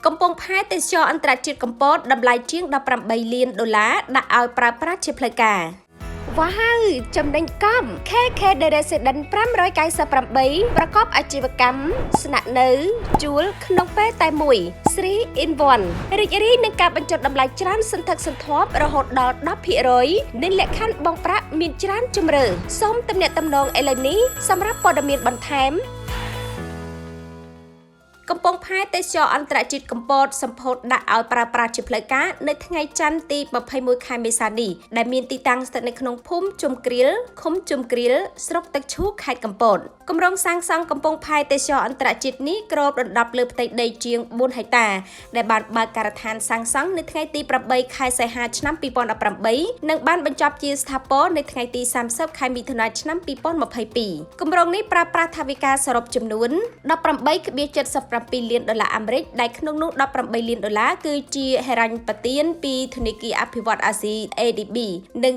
កំពង់ផែទេសចរអន្តរជាតិកំពតតម្លៃជាង$18 លានដាក់ឲ្យប្រើប្រាស់ជាផ្លូវការវ៉ាវចំណេញកំ KK The Resident 598ប្រកបអាជីវកម្មស្នាក់នៅជួលក្នុងពេលតែមួយ3 in 1រីករាយនឹងការបញ្ចុះតម្លៃច្រើនសន្ធឹកសន្ធាប់រហូតដល់ 10% និងលក្ខខណ្ឌបង់ប្រាក់មានច្រើនជម្រើសសូមទំនាក់ទំនងឥឡូវនេះសម្រាប់ព័ត៌មានបន្ថែមកំពង់ផែទេសចរអន្តរជាតិកំពតសម្ពោធដាក់ឲ្យប្រើប្រាស់ជាផ្លូវការនៅថ្ងៃច័ន្ទទី21ខែមេសានេះដែលមានទីតាំងស្ថិតនៅក្នុងភូមិជុំគ្រៀលឃុំជុំគ្រៀលស្រុកទឹកឈូខេត្តកំពតគម្រោងសាងសង់កំពង់ផែទេសចរអន្តរជាតិនេះគ្របដណ្ដប់លើផ្ទៃដីជាង4ហិកតាដែលបានបើកការដ្ឋានសាងសង់នៅថ្ងៃទី8ខែសីហាឆ្នាំ2018និងបានបញ្ចប់ជាស្ថាពរនៅថ្ងៃទី30ខែមិថុនាឆ្នាំ2022គម្រោងនេះប្រើប្រាស់ថវិកាសរុបចំនួន$18.77 លានអាមេរិកដែលក្នុងនោះ$18 លានគឺជាហិរញ្ញប្បទានពីធនាគារអភិវឌ្ឍអាស៊ី ADB និង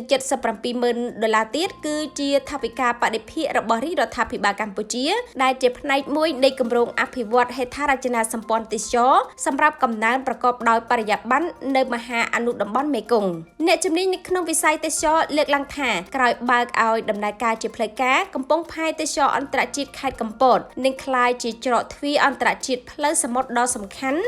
$77,000ទៀតគឺជាថវិកាបដិភាគរបស់រាជរដ្ឋាភិបាលកម្ពុជាដែលជាផ្នែកមួយនៃគម្រោងអភិវឌ្ឍហេដ្ឋារចនាសម្ព័ន្ធទេសចរសម្រាប់កំណើនប្រកបដោយបរិយាបន្ននៅមហាអនុតំបន់មេគង្គអ្នកជំនាញនៅក្នុងវិស័យទេសចរលើកឡើងថាក្រោយបើកឲ្យដំណើរការជាផ្លូវការកំពង់ផែទេសចរអន្តរជាតិខេត្តកំពតនឹងក្លាយជាច្រកទ្វារអន្តរជាតិផ្លូវសមុទ្រដ៏សំខាន់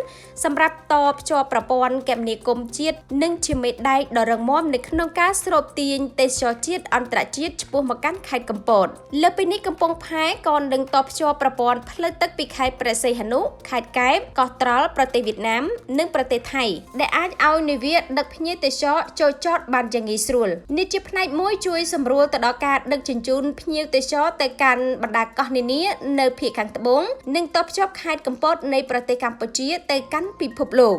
សម្រាប់តភ្ជាប់ប្រព័ន្ធគមនាគមន៍ជាតិនិងជាមេដែកដ៏រឹងមាំនៅក្នុងការស្រូបទាញទេសចរជាតិអន្តរជាតិឆ្ពោះមកកាន់ខេត្តកំពតលើពីនេះកំពង់ផែក៏នឹងតភ្ជាប់ប្រព័ន្ធផ្លូវទឹកពីខេត្តព្រះសីហនុខេត្តកែបកោះត្រល់ប្រទេសវៀតណាមនិងប្រទេសថៃដែលអាចឲ្យនាវាដឹកភ្ញៀវទេសចរចូលចតបានយ៉ាងងាយស្រួលនេះជាផ្នែកមួយជួយសម្រួលទៅដល់ការដឹកជញ្ជូនភ្ញៀវទេសចរទៅកាន់បណ្ដាកោះនានានៅភាគខាងត្បូងនិងតភ្ជាប់ខេត្តកំពតនៃប្រទេសកម្ពុជាទៅកាន់ពិភពលោក